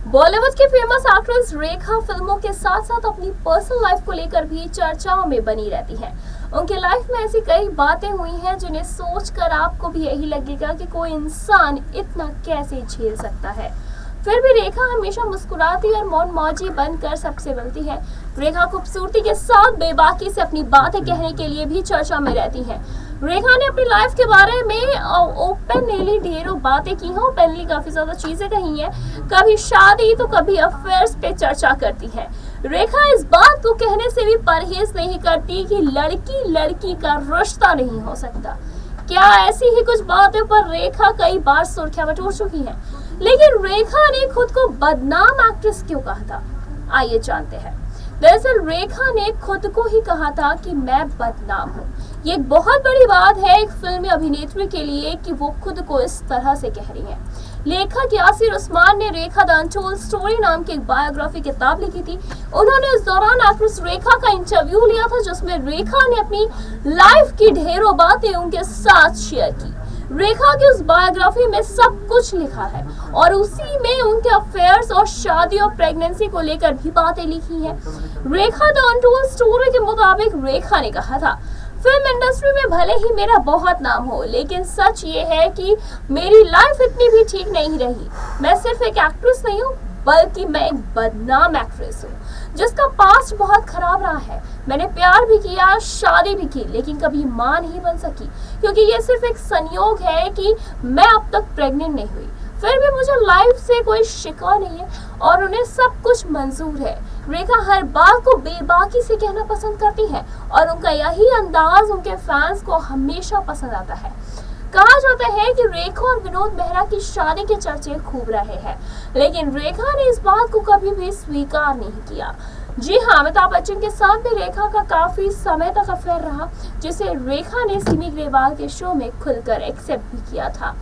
बॉलीवुड की famous actress रेखा फिल्मों के साथ साथ अपनी पर्सनल लाइफ को लेकर भी चर्चाओं में बनी रहती हैं। उनके लाइफ में ऐसी कई बातें हुई हैं जिन्हें सोचकर आपको भी यही लगेगा कि कोई इंसान इतना कैसे झेल सकता है। फिर भी रेखा हमेशा मुस्कुराती और मौन मौजी बनकर सबसे मिलती है। रेखा खूबसूरती के साथ बेबाकी से अपनी बातें कहने के लिए भी चर्चा में रहती हैं। रेखा ने अपनी लाइफ के बारे में ओपनली ढेरों बातें की हैं, ओपनली काफी ज्यादा चीजें कही हैं। कभी शादी तो कभी अफेयर्स पे चर्चा करती है। रेखा इस बात को कहने से भी परहेज नहीं करती कि लड़की लड़की का रिश्ता नहीं हो सकता। क्या ऐसी ही कुछ बातों पर रेखा कई बार सुर्खियां बटोर चुकी है। लेकिन रेखा ने खुद को बदनाम एक्ट्रेस क्यों कहा था, आइए जानते हैं। दरअसल रेखा ने खुद को ही कहा था कि मैं बदनाम हूँ। ये एक बहुत बड़ी बात है एक फिल्मी अभिनेत्री के लिए कि वो खुद को इस तरह से कह रही है। लेखक यासिर उस्मान ने रेखा द अनटोल्ड स्टोरी नाम की एक बायोग्राफी किताब लिखी थी। उन्होंने उस दौरान एक्ट्रेस रेखा का इंटरव्यू लिया था, जिसमें रेखा ने अपनी लाइफ की ढेरों बातें उनके साथ शेयर की। रेखा की उस बायोग्राफी में सब कुछ लिखा है और उसी में उनके अफेयर्स और शादी और प्रेगनेंसी को लेकर भी बातें लिखी हैं। रेखा द अनटोल्ड स्टोरी के मुताबिक रेखा ने कहा था, फिल्म इंडस्ट्री में भले ही मेरा बहुत नाम हो, लेकिन सच ये है कि मेरी लाइफ इतनी भी ठीक नहीं रही। मैं सिर्फ एक एक्ट्रेस नहीं हूँ, बल्कि मैं एक बदनाम एक्ट्रेस हूँ जिसका पास्ट बहुत खराब रहा है। मैंने प्यार भी किया, शादी भी की, लेकिन कभी मां नहीं बन सकी, क्योंकि ये सिर्फ एक संयोग है कि मैं अब तक प्रेग्नेंट नहीं हुई। फिर भी मुझे लाइफ से कोई शिकवा नहीं है और उन्हें सब कुछ मंजूर है। रेखा हर बात को बेबाकी से कहना पसंद करती है और उनका यही अंदाज उनके फैंस को हमेशा पसंद आता है। कहा जाता है कि रेखा और विनोद मेहरा की शादी के चर्चे खूब रहे हैं, लेकिन रेखा ने इस बात को कभी भी स्वीकार नहीं किया। जी हाँ, अमिताभ बच्चन के साथ भी रेखा का काफी समय तक अफेयर रहा, जिसे रेखा ने सिमी ग्रेवाल के शो में खुलकर एक्सेप्ट भी किया था।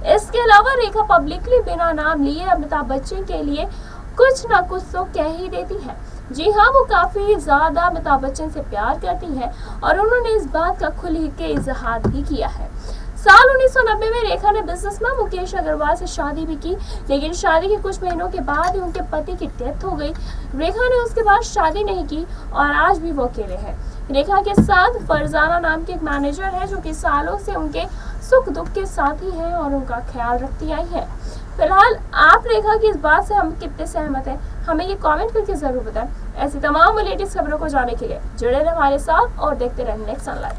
इसके अलावा रेखा पब्लिकली बिना नाम लिए अमिताभ बच्चन के लिए कुछ ना कुछ तो कह ही देती है। जी हाँ, वो काफी ज्यादा अमिताभ बच्चन से प्यार करती है और उन्होंने इस बात का खुल के इजहार भी किया है। साल 1990 में रेखा ने बिजनेसमैन मुकेश अग्रवाल से शादी भी की, लेकिन शादी के कुछ महीनों के बाद ही उनके पति की डेथ हो गई। रेखा ने उसके बाद शादी नहीं की और आज भी वो अकेले हैं। रेखा के साथ फरजाना नाम की एक मैनेजर है, जो कि सालों से उनके सुख दुख के साथ ही है और उनका ख्याल रखती आई है। फिलहाल आप रेखा की इस बात से हम कितने सहमत हैं, हमें ये कमेंट करके जरूर बताएं। ऐसी तमाम लेटेस्ट खबरों को जानने के लिए जुड़े रहें हमारे साथ और देखते रहें नेक्स्ट सनलाइट।